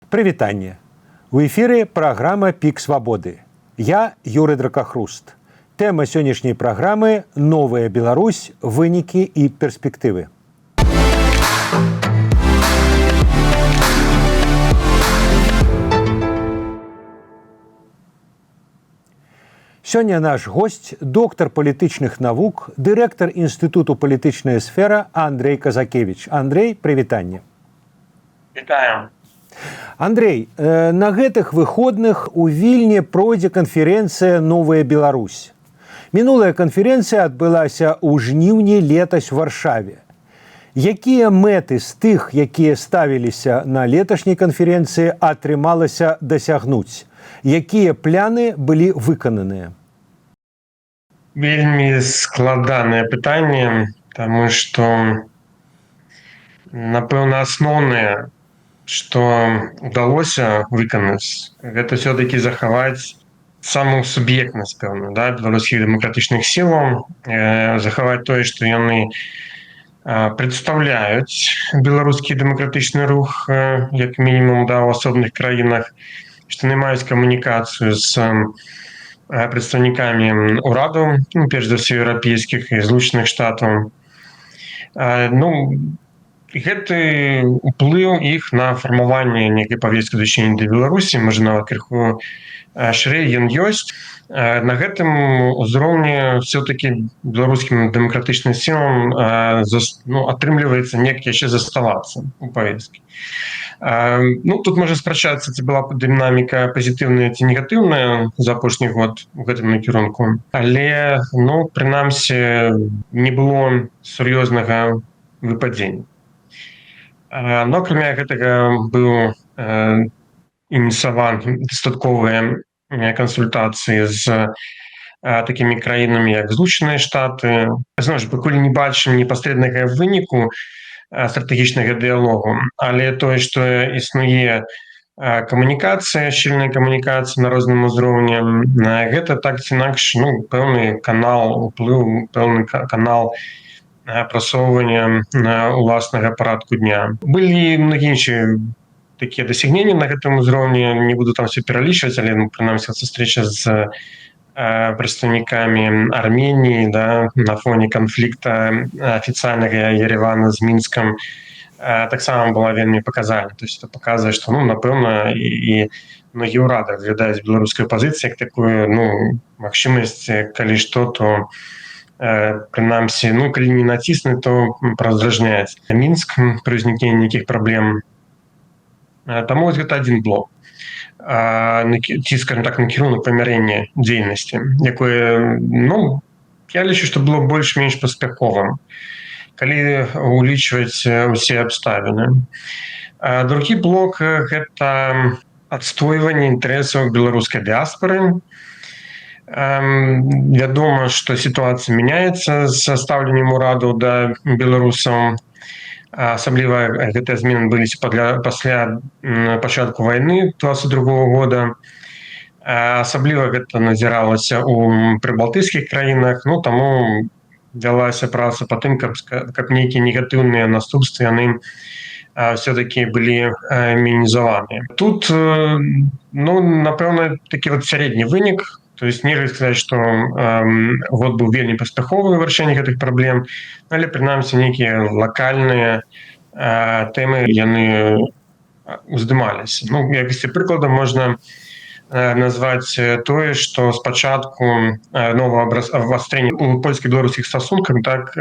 Прывітанне. У эфіры праграма «Пік свабоды». Я Юрый Дракахруст. Тэма сённяшняй праграмы – новая Беларусь, вынікі і перспектывы. Сёння наш госць – доктар палітычных навук, дырэктар Інстытуту палітычная сфера Андрей Казакевич. Андрей, прывітанне. Вітаю. Андрей, на гэтых выходных у Вільні пройдзе канферэнцыя «Новая Беларусь». Мінулая канферэнцыя адбылася ў жніўні летась у Варшаве. Якія мэты з тых, якія ставіліся на леташняй канферэнцыі, атрымалася дасягнуць? Якія пляны былі выкананыя? Вельмі складанае пытанне, таму што, напэўна, асноўнае, што ўдалося выканаць, гэта ўсё-такі захаваць саму суб'ектнасць, пэўна, беларускіх дэмакратычных сілаў, захаваць тое, што яны прадстаўляюць беларускі дэмакратычны рух, як мінімум, ў асобных краінах, што яны маюць камунікацыю з прадстаўнікамі ўраду, перш за ўсё еўрапейскіх і злучаных штатаў. Гэты ўплыў іх на фармаванне нейкай павесткі ў дачыненні да Беларусі, можа нават крыху шырэй, ён ёсць. На гэтым узроўні ўсё-такі беларускім дэмакратычным сілам атрымліваецца неяк яшчэ заставацца у павесткі. Тут можна спрачацца, ці была дынаміка пазітыўная ці негатыўная за апошні год у гэтым накірунку. Але, прынамсі, не было сур'ёзнага выпадзення. Но, акрамя гэтага, быў ініцыяваны дастатковыя кансультацыі з такімі краінамі, як Злучаныя Штаты. Зноў ж, пакуль не бачым непасрэднага выніку стратэгічнага дыялогу, але тое, што існуе камунікацыя, шчыльная камунікацыя на розным узроўні, гэта так ці інакш пэўны канал уплыву, пэўны канал прасоўвання уласнага парадку дня. Былі многія іншыя такія дасягненні на гэтым узроўні, не буду там все пералічваць, але прынамсі сустрэча з прадстаўнікамі Арменіі на фоне канфлікта афіцыйнага Еревана з Мінскам таксама была вельмі паказальна. То есть это паказвае, што, напэўна, і многія ўрады разглядаюць беларускую пазіцыю як такую, магчымасць, калі што, то прынамсі, калі не націснуць, то раздражняць Мінск пры ўзнікненні нейкіх праблем. Таму гэта адзін блок. Ці, скажем так, накірунак памірэння дзейнасці, якое, я лічу, што было больш-менш паспяховым, калі улічваць усе абставіны. Другі блок – гэта адстойванне інтарэсаў беларускай дыяспары. Вядома, што сітуацыя мяняецца з стаўленнем ураду да беларусаў. Асабліва гэтыя змены былі пасля пачатку вайны 22 года. Асабліва гэта назіралася ў прыбалтыйскіх краінах, таму вялася праца па тым, каб нейкія негатыўныя наступствы яны все-таки былі мінімізаваныя. Тут, напэўна, такі сярэдні вынік. То есть нельга сказаць, што год быў вельмі паспяховы ў вырашэнні гэтых праблем, але прынамсі нейкія лакальныя тэмы яны уздымаліся. Якасці прыклада можна назваць тое, што спачатку новага абвастрэння ў польска-беларускіх стасунках так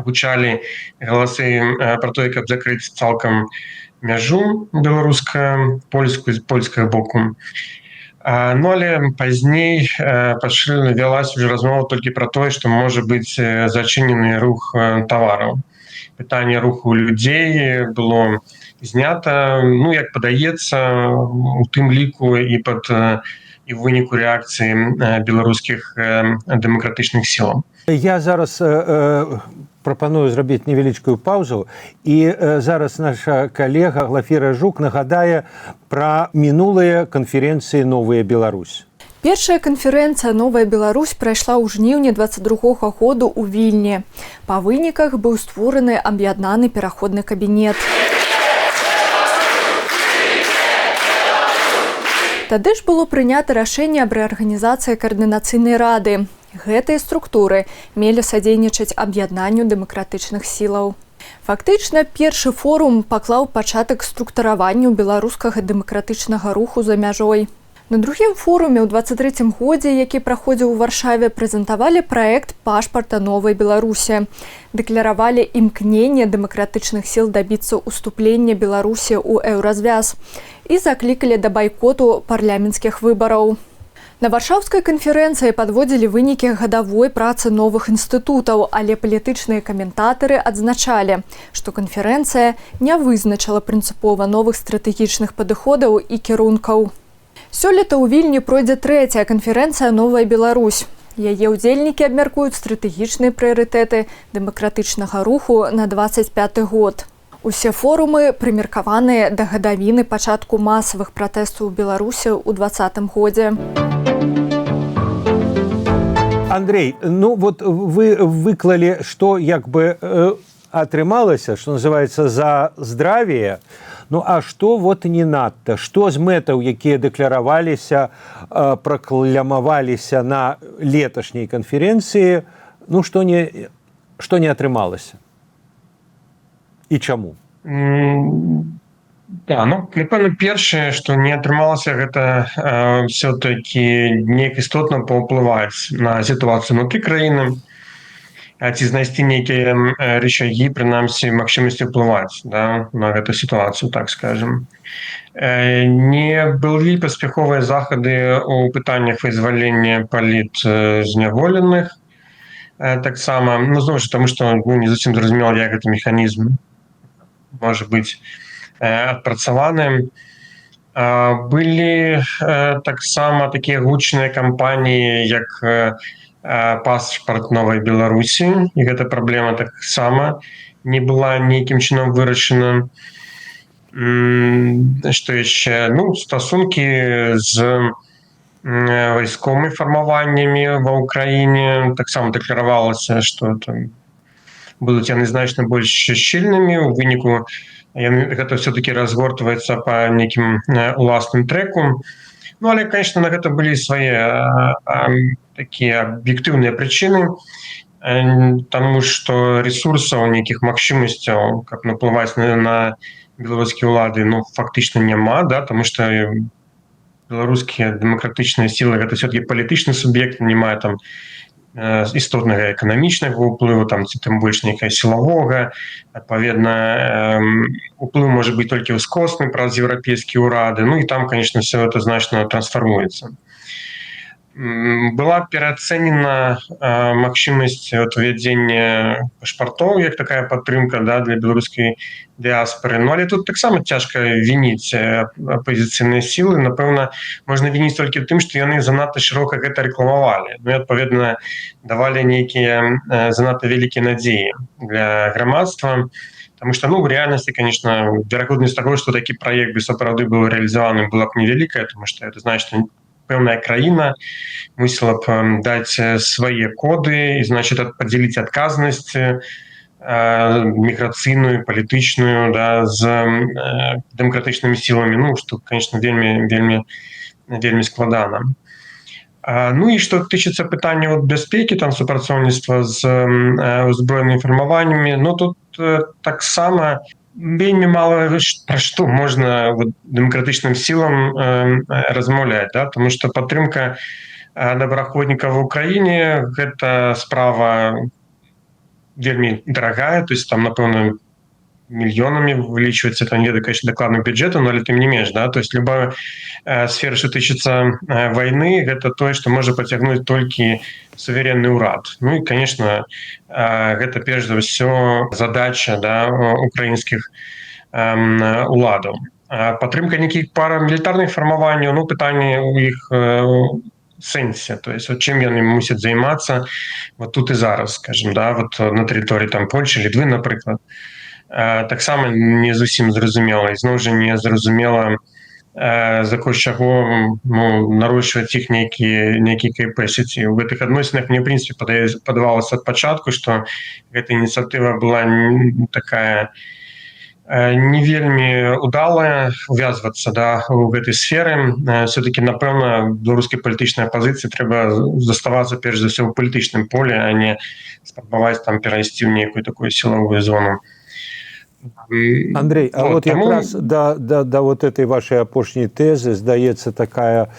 гучалі галасы пра тое, каб закрыць цалкам мяжу беларуска-польскую з польскага боку. Але пазней вялася ўжо размова толькі пра тое, што можа быць зачынены рух тавараў. Пытанне руху людзей было знята, як падаецца, у тым ліку і ў выніку рэакцыі беларускіх дэмакратычных сілаў. Я зараз прапаную зрабіць невялічкую паўзу, і зараз наша калега Глафіра Жук нагадае пра мінулыя канферэнцыі «Новая Беларусь». Першая канферэнцыя «Новая Беларусь» прайшла ў жніўні 22-го году ў Вільні. Па выніках быў створаны аб'яднаны пераходны кабінет. Тады ж было прынята рашэнне аб рэарганізацыі каардынацыйнай рады. Гэтыя структуры мелі садзейнічаць аб'яднанню дэмакратычных сілаў. Фактычна, першы форум паклаў пачатак структураванню беларускага дэмакратычнага руху за мяжой. На другім форуме ў 23-м годзе, які праходзіў у Варшаве, прэзентавалі праект пашпарта новай Беларусі. Дэкларавалі імкненне дэмакратычных сіл дабіцца ўступлення Беларусі ў еўразвяз і заклікалі да байкоту парламенцкіх выбараў. На варшаўскай канферэнцыі падводзілі вынікі гадавой працы новых інстытутаў, але палітычныя каментатары адзначалі, што канферэнцыя не вызначыла прынцыпова новых стратэгічных падыходаў і кірункаў. Сёлета ў Вільні пройдзе 3-я канферэнцыя «Новая Беларусь». Яе ўдзельнікі абмяркуюць стратэгічныя прыярытэты дэмакратычнага руху на 25-й год. Усе форумы прымеркаваныя да гадавіны пачатку масавых пратэстаў у Беларусі ў 2020 годзе. Андрей, ну вот вы выклалі, што як бы атрымалася, што называецца, за здравие. Ну а што вот не надта? Што з мэтаў, якія дэклараваліся, пракламаваліся на леташняй канферэнцыі, ну што не атрымалася? І чаму? Да, ну, напэўна, першае, што не атрымалася, гэта все-таки неяк істотна паўплываць на сітуацыю внутры краіны, ці знайсці нейкія рычагі, прынамсі, магчымасці ўплываць, да, на гэту сітуацыю, так скажем. Не былі паспяховыя захады ў пытаннях вызвалення палітзняволеных, таксама, ну, зноў ж, таму што не зусім зразумела, як гэты механізм можа быць адпрацаваны. Былі таксама такія гучныя кампаніі, як пашпарт новай Беларусі, і гэта праблема таксама не была нейкім чынам вырашана. Што яшчэ? Ну, стасункі з вайсковымі фармаваннямі ва ўкраіне таксама дэкларавалася, што там будуць яны значна больш шчыльнымі, у выніку гэта все-таки разгортваецца па нейкім уласным трэку. Ну, але, конечно, на гэта былі свае такія аб'ектыўныя прычыны, таму што ресурсаў, нейкіх магчымасцяў, каб наплываць на беларускія ўлады, ну, фактычна няма, да, таму што беларускія дэмакратычныя сілы гэта все-таки палітычны суб'ект, не мае там істотнага эканамічнага ўплыву, там, ці тым больш нейкая сілавога. Адпаведна, уплыў можа быць толькі ўскосны праз еўрапейскія ўрады. Ну і там, конечно, все это значна трансфармуецца. Была пераацэнена магчымасць увядзення пашпартоў, як такая падтрымка, да, для беларускай дыаспоры. Ну, але тут таксама цяжка вініць апазіцыйныя сілы. Напэўна, можна вініць толькі тым, што яны занадта шырока гэта рэкламавалі. Ну і, адпаведна, давалі нейкія занадта вялікія надзеі для грамадства. Таму што, ну, в рэальнасці, конечно, верагоднасць таго, што такі праект бы сапраўды быў рэалізаваны, была б невялікая, тому што это значыць, што пэўная краіна мусіла б даць свае коды і, значит, падзяліць адказнасць міграцыйную, палітычную, да, з дэмакратычнымі сіламі, ну, што, конечно, вельмі складана. Ну і што тычыцца пытання бяспекі, там, супрацоўніцтва з узброенымі фармаваннямі, ну, тут таксама вельмі мала пра што можна дэмакратычным сілам размаўляць, да? Тому што падтрымка добраахвотнікаў в Украіне гэта справа вельмі дарагая, то есть там, напэўна, мільёнамі вылічваецца, там не ведаю, конечно, дакладным бюджэтам, але тым не менш, да, то есть любая сфера, што тычыцца вайны, гэта тое, што можа пацягнуць толькі суверенны ўрад. Ну і, конечно, гэта перш за ўсё задача, да, украінскіх уладаў. Падтрымка нейкіх парамілітарных фармаванняў, ну, пытанне ў іх сэнсе, то есть чым яны мусяць займацца вот тут і зараз, скажем, да, вот на тэрыторыі там Польшчы, Літвы, напрыклад. Таксама не зусім зразумела, і зноў жа не зразумела, за кошт чаго нарошчваць іх нейкі капэсіці. У гэтых адносінах мне, в прынцыпе, падавалася ад пачатку, што гэта ініцыятыва была такая не вельмі удалая увязвацца у гэтай сферы. Все-таки напэўна беларускай палітычнай апазіцыі трэба заставацца перш за ўсё ў палітычным поле, а не спрабаваць там перайсці ў нейкую такую сілавую зону. Андрей, а вот якраз да вот этой вашай апошняй тэзы здаецца такая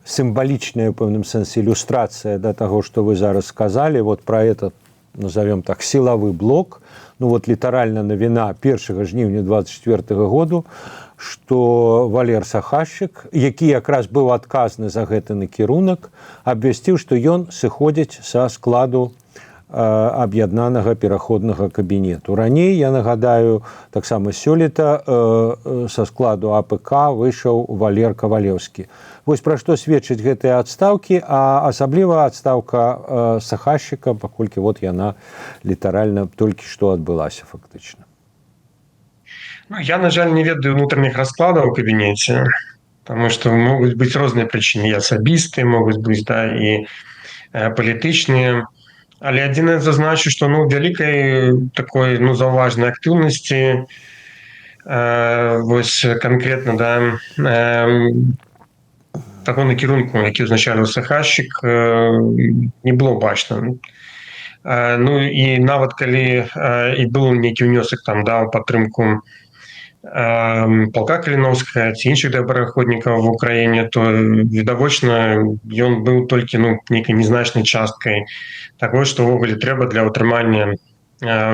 сімвалічная ў пэўным сэнсе ілюстрацыя да таго, што вы зараз сказалі, вот про этот, назовем так, сілавы блок. Ну вот літаральна навіна 1 жніўня 24 году, што Валер Сахашчык, які якраз быў адказны за гэты накірунак, абвясціў, што ён сыходзіць са складу аб'яднанага пераходнага кабінету. Раней, я нагадаю, таксама сёлета са складу АПК выйшаў Валер Кавалеўскі. Вось пра што сведчаць гэтыя адстаўкі, а асабліва адстаўка Сахашчыка, паколькі вот яна літаральна толькі што адбылася фактычна. Ну, я, на жаль, не ведаю внутренних раскладов в кабинете, потому что могут быть разные причины, и особистые, могут быть, да, и політичные. Але один зазначу, что, великой такой, зауважной активности, ось конкретно, да, такого накірунку, який означав Сахашчик, не було бачно. Ну і нават калі і быў нейкі ўнёсак там, да, ў падтрымку палка Каліноўскага ці іншых добраахвотнікаў в Украіне, то відавочна ён быў толькі нейкай незначнай часткай таго, што ўвогуле трэба для ўтрымання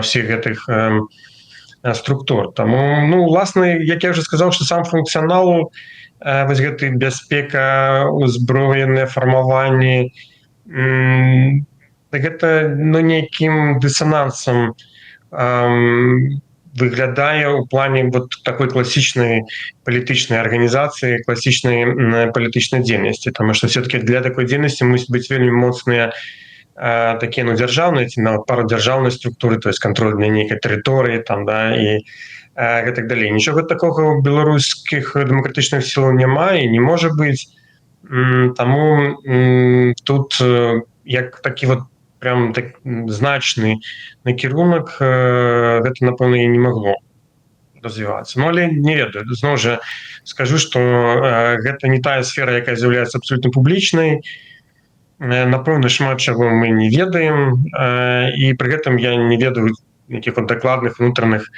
ўсіх гэтых структур. Таму, уласна, як я ўжо сказаў, што сам функцыянал вось гэты бяспека, узброеныя фармаванні, гэта нейкім дысанансам выглядае ў плане вот такой класічнай палітычнай арганізацыі, класічнай палітычнай дзейнасці, таму што все-таки для такой дзейнасці мусіць быць вельмі моцныя такія дзяржаўныя ці нават парадзяржаўнай структуры, то есть кантроль на нейкай тэрыторыі там, да, і гэтак далей. Нічога такога ў беларускіх дэмакратычных сілаў няма і не можа быць. Таму тут як такі вот прям так значны накірунак гэта, напэўна, і не магло развівацца. Ну, але не ведаю. Зноў жа скажу, што гэта не тая сфера, якая з'яўляецца абсолютна публічнай. Напэўна, шмат чаго мы не ведаем, і пры гэтым я не ведаю якіх дакладных унутраных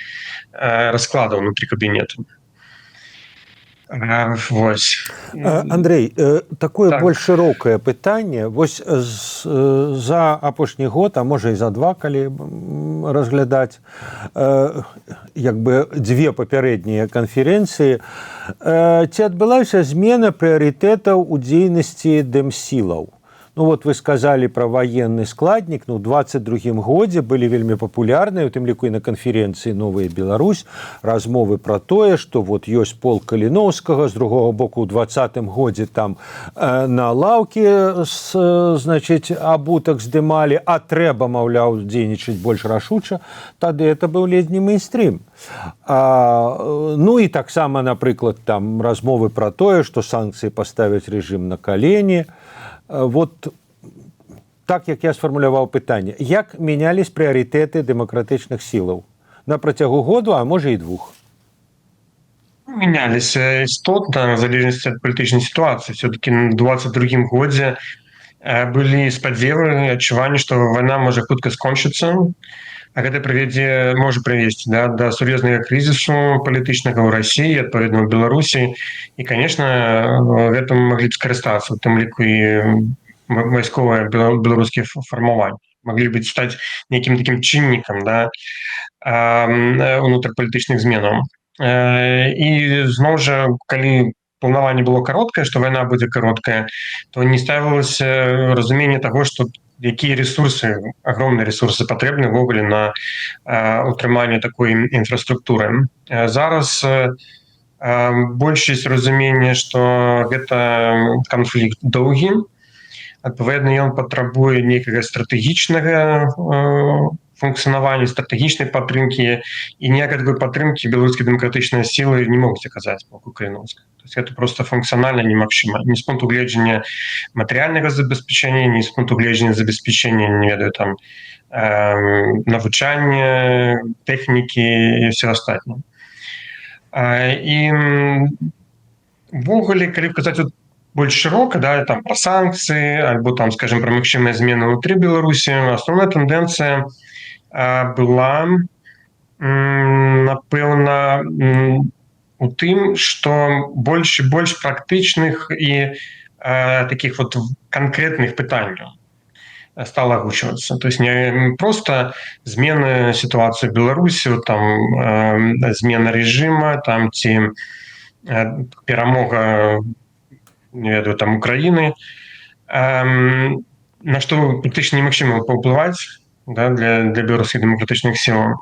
раскладаў внутри кабінету. Вось. Андрей, такое так. Больш шырокае пытанне. Вось за апошні год, а можа і за 2, калі разглядаць як бы 2 папярэднія канферэнцыі, ці адбылася змена прыярытэтаў у дзейнасці дэмсілаў? Ну вот вы сказали про военный складник, ну, в 22-м годзе были вельмі популярныя, у тым ліку і на канферэнцыі «Новая Беларусь» размовы про тое, што вот ёсць полк Каліноўскага, з другого боку у 20-м годзе там на лаўкі, значит, абутак здымалі, а трэба, маўляў, дзейнічаць больш рашуча, тады это быў ледзьні мейнстрим. Ну і таксама, напрыклад, там размовы про тое, што санкцыі паставяць рэжым на калені. Вот так, як я сфармуляваў пытанне. Як мянялись прыярытэты дэмакратычных сілаў? На працягу году, а можа і 2? Менялись істотна, в залежнасці ад палітычнай сітуацыі. Все-таки на 22-м годзе былі спадзевы, адчуванні, што вайна можа хутка скончыцца, а гэта можа прывесці, да, да сур'ёзнага крызісу палітычнага ў Расіі, адпаведна ў Беларусі. І, конечно, гэтым маглі б скарыстацца, у тым ліку і вайсковыя беларускія фармаванні. Маглі б стаць нейкім такім чыннікам, да, унутрапалітычных зменаў. І зноў жа, калі планаванне было кароткае, што вайна будзе кароткая, то не ставілася разуменне таго, што якія ресурсы, огромныя ресурсы патрэбны ўвогуле на утрыманне такой інфраструктуры. Зараз большасць разумення, што гэта канфлікт доўгі, адпаведна ён патрабуе нейкага стратэгічнага функцыянавання, стратэгічнай падтрымкі, і ніякай такой падтрымкі беларускія дэмакратычныя сілы не могуць аказаць полку Каліноўскага. То есть это просто функцыянальна немагчыма. Ні з пункту гледжання матэрыяльнага забеспячэння, ні з пункту гледжання забеспячэння, не ведаю, там, навучання, тэхнікі і ўсё астатняе. І увогуле, калі казаць вот больш шырока, да, там пра санкцыі альбо там, скажем, пра магчымыя змены ўнутры Беларусі, асноўная тэндэнцыя была, напэўна, у тым, што больш і больш практычных і такіх вот канкрэтных пытанняў стала агучвацца. То есть не просто змены сітуацыі ў Беларусі, там змена рэжыма, там ці перамога, не ведаю, там Украіны, на што практычна немагчыма паўплываць, да, для беларускіх дэмакратычных сілаў.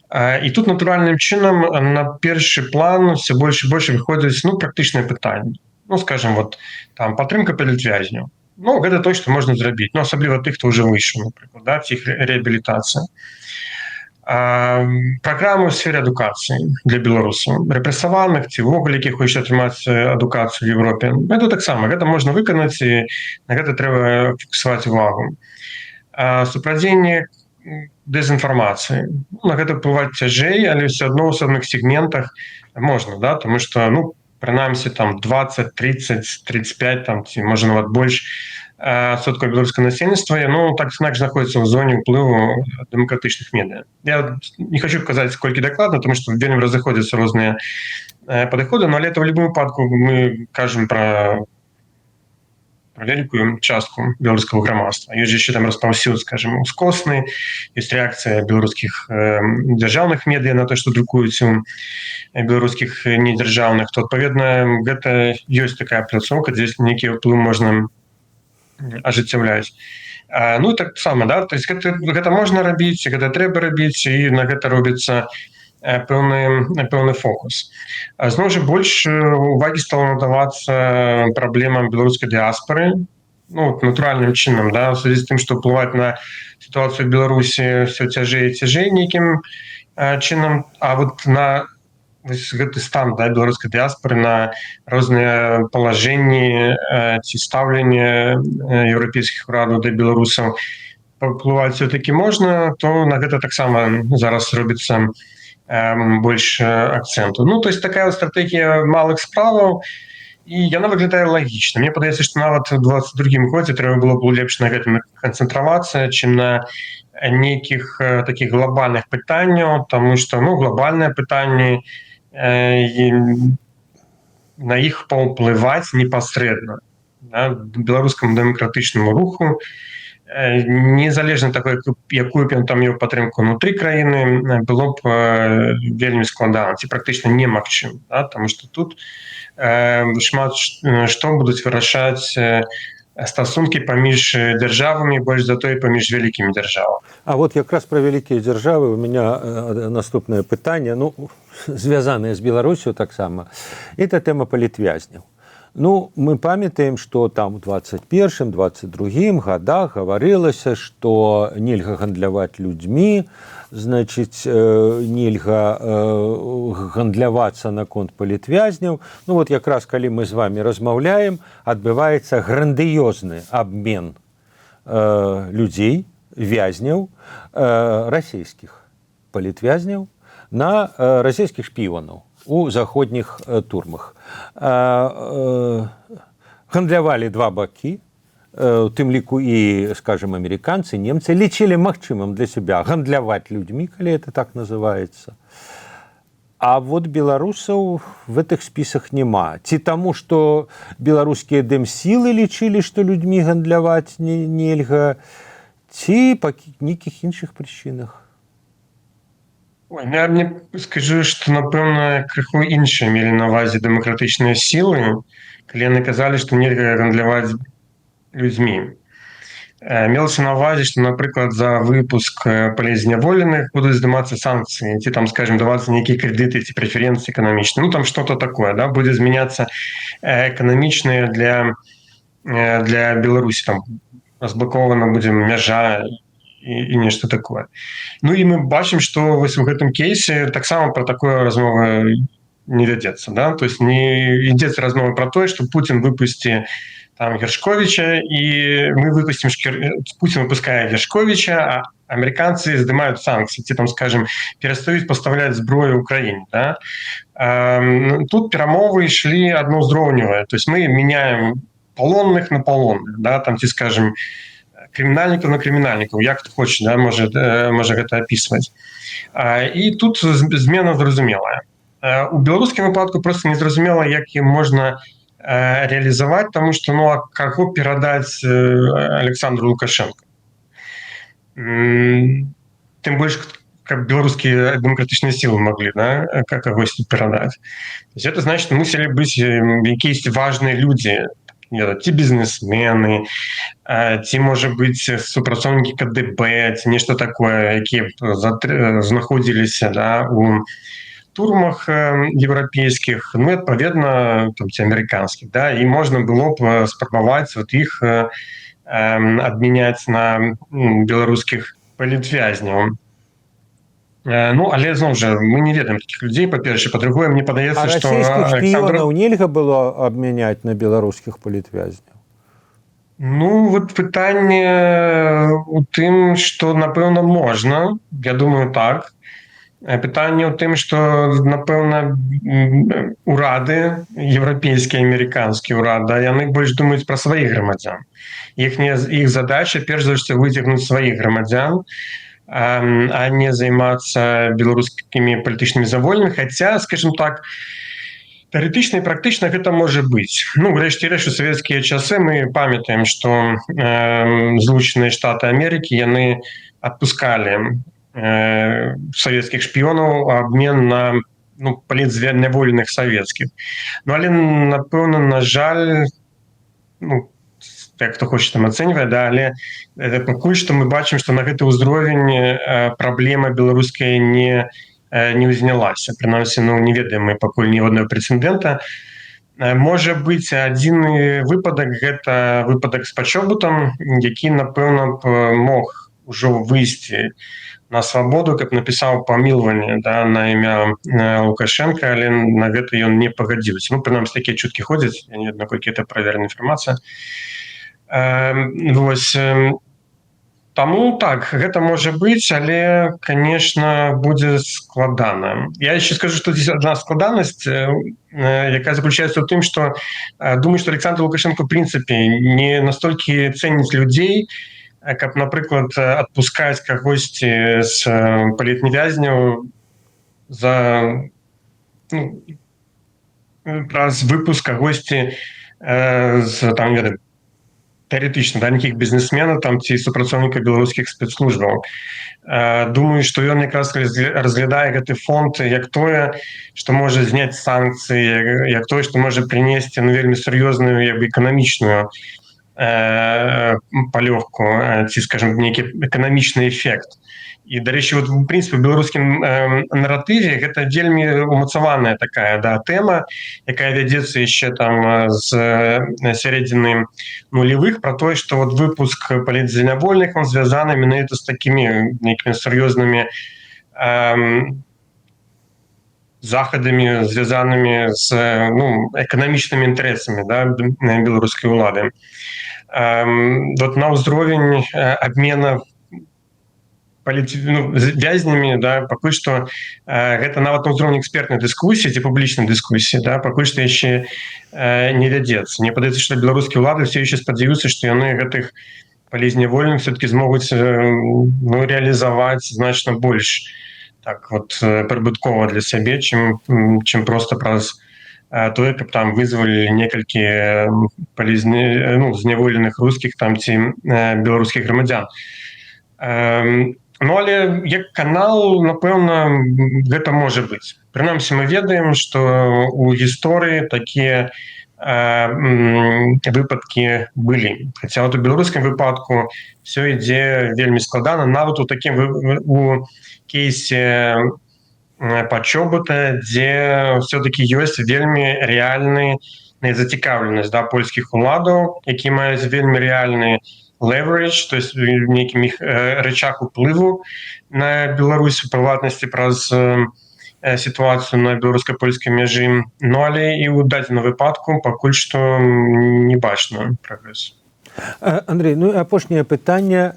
І тут натуральным чынам на першы план все больш і больш выходзяць практычныя пытанні. Скажем, вот там падтрымка палітвязняў. Гэта то, што можна зрабіць, асабліва тых, хто ўжо выйшаў, напрыклад, да, ці іх рэабілітацыя. Праграмы ў сфере адукацыі для беларусаў, рэпрэсаваных ці ўвогуле, якіх хочуць атрымаць адукацыю в Европе. Гэта таксама, гэта можна выканаць, і на гэта трэба фіксаваць увагу. Супрадзенне дэзінфармацыі. На гэта ўплываць цяжэй, але ўсё адно ў асобных сегментах можна, да, тому што, прынамсі, там 20, 30, 35, там, ці можа нават больш адсоткаў беларускага насельніцтва, так інакш знаходзіцца ў зоне ўплыву дэмакратычных медыа. Я не хочу казаць, колькі дакладна, тому што вельмі разыходзяцца розныя падыходы, але это в любым выпадку мы кажам пра вялікую частку беларускага грамадства. Ёсць яшчэ там распаўсюд, скажем, ускосны, ёсць рэакцыя беларускіх дзяржаўных медыа на то, што друкуюць у беларускіх недзяржаўных, то, адпаведна, гэта ёсць такая пляцоўка, дзе нейкі ўплыў можна ажыццяўляць. І так сама, да, то есть гэта можна рабіць, гэта трэба рабіць, і на гэта робіцца пэўны фокус. Зноў жа, больш увагі стала надавацца праблемам беларускай дыаспары, натуральным чынам, да, у связі з тым, што ўплываць на сітуацыю ў Беларусі ўсё цяжэй і цяжэй нейкім чынам, а вот на гэты стан, да, беларускай дыаспары, на розныя палажэнні ці стаўленне еўрапейскіх урадаў да беларусаў паўплываць все-таки можна, то на гэта таксама зараз робіцца больш акцэнту. То есть такая стратэгія малых справаў, і яна выглядае лагічна. Мне падаецца, што нават у 22-м годзе трэба было б лепш на гэтым канцэнтравацца, чым на нейкіх такіх глобальных пытанняў, таму што глобальныя пытанні, на іх паўплываць непасрэдна, да, беларускаму дэмакратычнаму руху, незалежна такой, якую б ён там меў падтрымку ўнутры краіны, было б вельмі складана, ці практычна немагчыма, да, таму што тут шмат што будуць вырашаць стасункі паміж дзяржавамі, больш за тое паміж вялікімі дзяржавамі. А вот якраз пра вялікія дзяржавы у меня наступнае пытанне, звязанае з Беларусю таксама. Это тэма палітвязняў. Мы памятаем, што там у 21-22 годах гаварылася, што нельга гандляваць людзьмі, значыць, нельга гандлявацца наконт палітвязняў. Вот якраз калі мы з вами размаўляем, адбываецца грандыёзны абмен людзей, вязняў, расійскіх палітвязняў на расійскіх шпіёнаў у заходніх турмах. Гандлявалі два бакі, у тым ліку і, скажем, амерыканцы, немцы лічылі магчымым для себя гандляваць людзьмі, калі это так называецца. А вот беларусаў в гэтых спісах няма. Ці таму, што беларускія дэмсілы лічылі, што людзьмі гандляваць нельга, ці па нейкіх іншых прычынах. Я мне скажу, што, напэўна, крыху іншыя мелі на ўвазе дэмакратычныя сілы, калі яны казалі, што нельга гандляваць людзьмі. Мелася на ўвазе, што, напрыклад, за выпуск палізняволеных будуць здымацца санкцыі, ці там, скажем, давацца нейкія крэдыты ці прэферэнцыі эканамічныя. Там што-то такое, да, будзе змяняцца эканамічныя для Беларусі. Там разблокавана будзе мяжа і нешта такое. І мы бачым, што вось у гэтым кейсе таксама пра такое размова не вядзецца, да? То есть не ідзецца размова пра тое, што Путін выпусці там Гершковіча, і мы выпусцім Путін выпускае Гершковіча, а американцы здымаюць санкцыі ці там, скажем, перастаюць пастаўляць зброю Украіне, да? Тут перамовы ішлі адноўзроўневыя, то есть мы меняем палонных на палонных, да, там ці, скажем, крымінальнікаў на крымінальнікаў, як хто хоча, да, можа гэта апісваць. І тут змена зразумелая. У беларускім выпадку просто незразумела, як ім можна реалізаваць, таму што ну а каго перадаць Александру Лукашенко? Тым больш, каб беларускія дэмакратычныя сілы маглі, да, кагосьці перадаць. Это значит, мусілі быць якісь важныя людзі, ці бізнесмены, ці, можа быць, супрацоўнікі КДБ, ці нешта такое, якія знаходзіліся, да, у турмах еўрапейскіх, ну, адпаведна, там, ці амерыканскіх, да, і можна было б спрабаваць вот іх адмяняць на беларускіх палітвязняў. Ну, але, зноў жа, мы не ведаем такіх людзей, па-першае, па-другое, мне падаецца, што... А расійскіх шпіёнаў нельга было абмяняць на беларускіх палітвязняў? Ну, вот пытанне у тым, што, напэўна, можна, я думаю, так. Пытанне ў тым, што, напэўна, урады, еўрапейскія, амерыканскія урады, яны больш думаюць пра сваіх грамадзян. Іх задача, перш за ўсё, выцягнуць сваіх грамадзян, а не займацца беларускімі палітычнымі завольнымі. Хаця, скажем так, тэарэтычна і практычна гэта можа быць. Ну, урэшце рэшт, у савецкія часы мы памятаем, што Злучаныя Штаты Амерыкі, яны адпускалі савецкіх шпіёнаў абмен на палітзняволеных савецкіх. Ну, але, напэўна, на жаль, ну, як хто хоча там ацэньвае, да, але пакуль што мы бачым, што на гэты ўзровень праблема беларуская не ўзнялася. Прынамсі, ну, не ведаем мы пакуль ніводнага прэцэдэнта. Можа быць, адзіны выпадак – гэта выпадак з пачобутам, які, напэўна, мог ужо выйсці на свабоду, каб напісаў памілаванне, да, на імя Лукашенка, але на гэта ён не пагадзіўся. Ну, прынамсі, такія чуткі ходзяць, я не ведаю, наколькі гэта правераная інфармацыя. Вось. Таму так, гэта можа быць, але, конечно, будзе складана. Я яшчэ скажу, што здесь одна складанасць, якая заключаецца ў тым, што думаю, што Александр Лукашенко, в прынцыпе, не настолькі цэніць людзей, каб, напрыклад, адпускаць кагосьці з палітвязняў за праз выпуск кагосьці з там ведаю тэарэтычна, да, нейкіх бізнесменаў там ці супрацоўніка беларускіх спецслужбаў. Думаю, што ён якраз разглядае гэты фонд як тое, што можа зняць санкцыі, як тое, што можа прынесці вельмі сур'ёзную эканамічную палёгку, ці, скажем, нейкі эканамічны эфект. І, дарэчы, вот, в прынцыпе, у беларускім наратыве гэта вельмі умацаваная такая, да, тэма, якая вядзецца яшчэ там з сярэдзіны нулевых, пра тое, што вот выпуск палітзнявольных, он звязаны менавіта з такімі нейкімі сур'ёзнымі захадамі, звязанымі з эканамічнымі інтарэсамі, да, беларускай улады. Вот на ўзровень абмена вязнямі, да, пакуль што гэта нават на ўзроўні экспертнай дыскусіі ці публічнай дыскусіі, да, пакуль што яшчэ не вядзецца. Мне падаецца, што беларускія ўлады ўсе яшчэ спадзяюцца, што яны гэтых палітзнявольных все-таки змогуць рэалізаваць значна больш так вот прыбыткова для сябе, чым проста праз тое, каб там вызвалі некалькі зняволеных рускіх там ці беларускіх грамадзян. Ну, але як канал, напэўна, гэта можа быць. Прынамсі, мы ведаем, што ў гісторыі такія выпадкі былі. Хаця вот у беларускім выпадку все ідзе вельмі складана. Нават у такім у кейсе пачобута, дзе все-таки ёсць вельмі рэальная зацікаўленасць, да, польскіх уладаў, які маюць вельмі рэальны leverage, то есть нейкім іх рычаг уплыву на Беларусь, у прыватнасці праз сітуацыю на беларуска-польскай мяжы. Ну, але і ў дадзеным выпадку пакуль што не бачна прагрэсу. Андрей, ну і апошняе пытанне,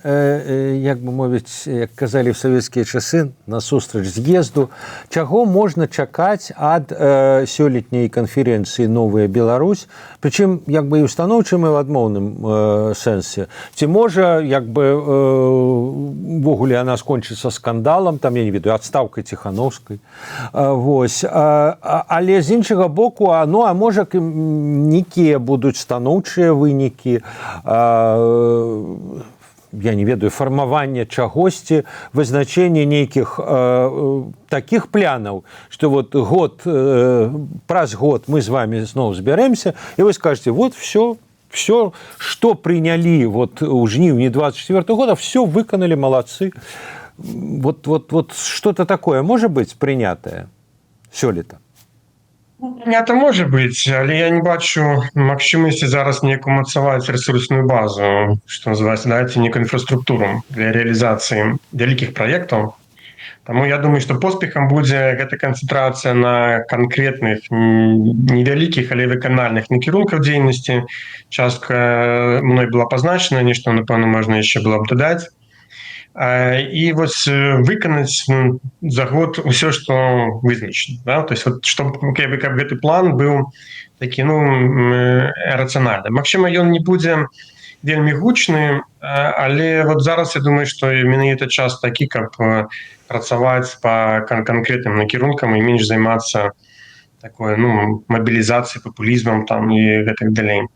як бы мовіць, як казалі в савецкія часы насустрач з'езду, чаго можна чакаць ад сёлетняй канферэнцыі «Новая Беларусь», прычым як бы і ўстаноўчым і ў адмоўным сэнсе. Ці можа як бы увогуле яна скончыцца скандалам, там я не ведаю, адстаўкай Ціхановскай. Вось. Але з іншага боку, а можа нейкія будуць станоўчыя вынікі, я не ведаю, фармаванне чагосьці, вызначэнне нейкіх такіх планаў, што вот праз год мы з вами зноў збярэмся, і вы скажете, вот все, что прынялі вот у жніўні 24 года, все выканалі, молодцы. Вот что-то такое можа быць прынятае сёлета? Это может быть, але я не бачу магчымасці зараз неяк умацаваць ресурсную базу, што называецца, ці некую інфраструктуру для реалізацыі вялікіх праектаў. Таму я думаю, што поспехам будзе гэта канцэнтрацыя на канкрэтных невялікіх, але выканальных накірунках дзейнасці. Частка мной была пазначана, нешта, напэўна, можна яшчэ было б дадаць. І вось выканаць за год усё, што вызначана. Да? То есть, вот, каб гэты план быў такі рацыянальны. Магчыма, ён не будзе вельмі гучны, але вот зараз я думаю, што менавіта час такі, каб працаваць па канкрэтным накірункам і менш займацца такой мабілізацыяй, папулізмам там і гэтак далей.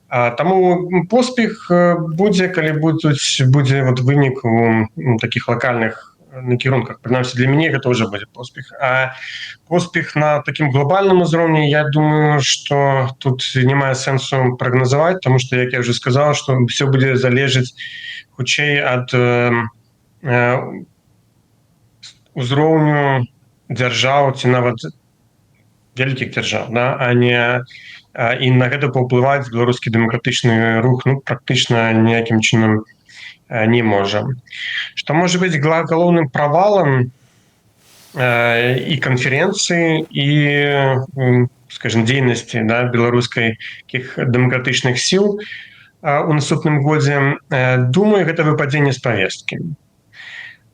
Таму поспех будзе, калі будзе вынік у такіх лакальных накірунках. Прынамсі, для мяне гэта ўжо будзе поспех. А поспех на такім глобальным узроўні, я думаю, што тут не мае сэнсу прагназаваць, таму што, як я ўжо сказаў, што ўсё будзе залежаць хутчэй ад узроўню дзяржаў ці нават вялікіх дзяржаў, а не і на гэта паўплываць беларускі дэмакратычны рух практычна ніякім чынам не можа. Што можа быць галоўным правалам і канферэнцыі, і, скажем, дзейнасці беларускіх дэмакратычных сіл у наступным годзе, думаю, гэта выпадзенне з павесткі.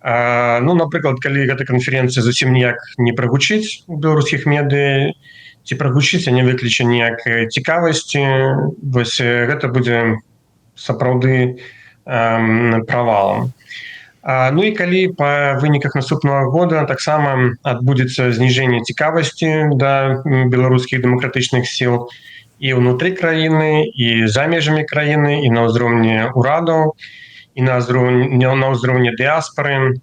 Напрыклад, калі гэта канферэнцыя зусім ніяк не прагучыць у беларускіх медыа, ці прагучыць, а не выкліча ніякай цікавасці, вось гэта будзе сапраўды правалам. І калі па выніках наступнага года таксама адбудзецца зніжэнне цікавасці да беларускіх дэмакратычных сіл і ўнутры краіны, і за межамі краіны, і на ўзроўні ўрадаў, і на ўзроўні дыаспары.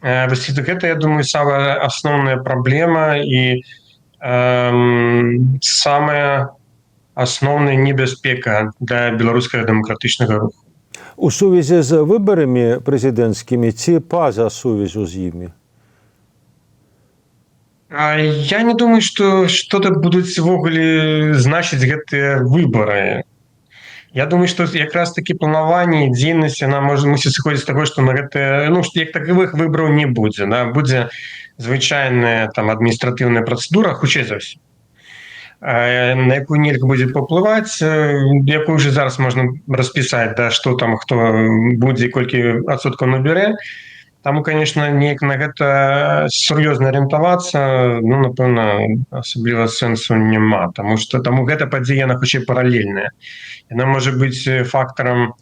Вось гэта, я думаю, самая асноўная праблема і самая асноўная небяспека для беларускага дэмакратычнага руху. У сувязі з выбарамі прэзідэнцкімі ці па-за сувязю з імі? Я не думаю, што што-то будуць увогуле значыць гэтыя выбары. Я думаю, што якраз такі планаванне і дзейнасць, яна мусіць сыходзіць з таго, што на гэта, як таковых выбараў не будзе. Будзе звычайная адміністратыўная працэдура, хутчэй за ўсё, на якую нельга будзе паўплываць, якую ўжо зараз можна распісаць, што там хто будзе, колькі адсоткаў набярэ. Таму, конечно, неяк на гэта сур'ёзна арыентавацца, напэўна, асабліва сэнсу няма, таму гэта падзея, яна хутчэй паралельная. Яна можа быць фактарам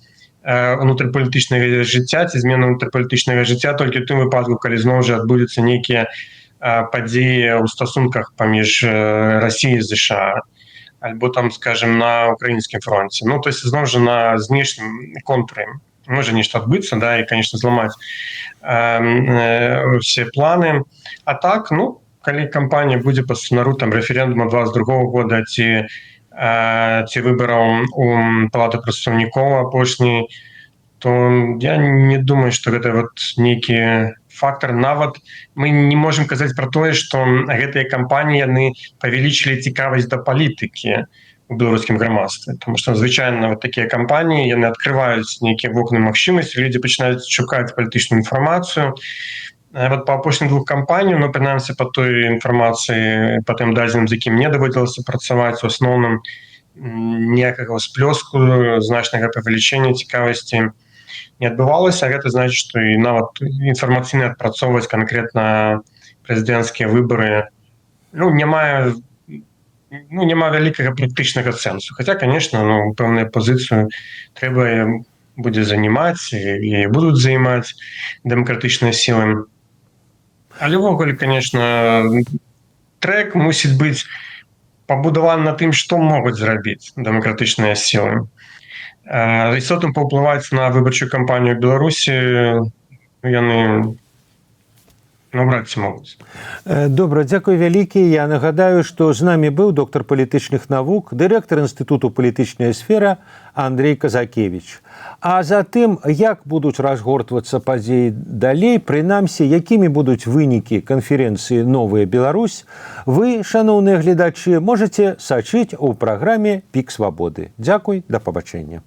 унутрыпалітычнага жыцця ці змены унутрыпалітычнага жыцця толькі ў тым выпадку, калі зноў жа адбудуцца нейкія падзеі ў стасунках паміж Расіяй і ЗША, альбо там, скажем, на украінскім фронце. То есть, зноў жа, на знешнім контуры можа нешта адбыцца, і, конечно, зламаць усе планы. А так, калі кампанія будзе па сцэнару рэферэндума 22 года ці выбараў у Палаты прадстаўнікоў апошняй, то я не думаю, што гэта нейкі фактор. Нават мы не можем казаць пра тое, што гэтыя кампаніі яны павялічылі цікавасць да палітыкі у беларускім грамадстве, тому што звычайна такія кампаніі яны адкрываюць нейкія вокны магчымасці, людзі пачынаюць шукаць палітычную інфармацыю. Па апошніх двух кампаніям, прынамсі па той інфармацыі, па тым дадзеным, з якім мне даводзілася працаваць, у асноўным ніякага ўсплёску значнага павелічэння цікавасці не адбывалася. Гэта значыць, што і нават інфармацыйна адпрацоўваць канкрэтна прэзідэнцкія выбары няма вялікага практычнага сэнсу. Хаця, конечно, пэўную пазіцыю трэба будзе занимаць і будуць займаць дэмакратычныя сілы. Але ўвогуле, конечно, трэк мусіць быць пабудаваны на тым, што могуць зрабіць дэмакратычныя сілы. Істотна паўплываць на выбарчую кампанію Беларусі яны наўрад ці могуць. Добра, дзякуй вялікі. Я нагадаю, што з намі быў доктар палітычных навук, дырэктар Інстытуту палітычная сфера Андрей Казакевіч. А затым, як будуць разгортвацца падзеі далей, прынамсі, якімі будуць вынікі канферэнцыі «Новая Беларусь», вы, шаноўныя гледачы, можаце сачыць у праграме «Пік свабоды». Дзякуй, да пабачэння.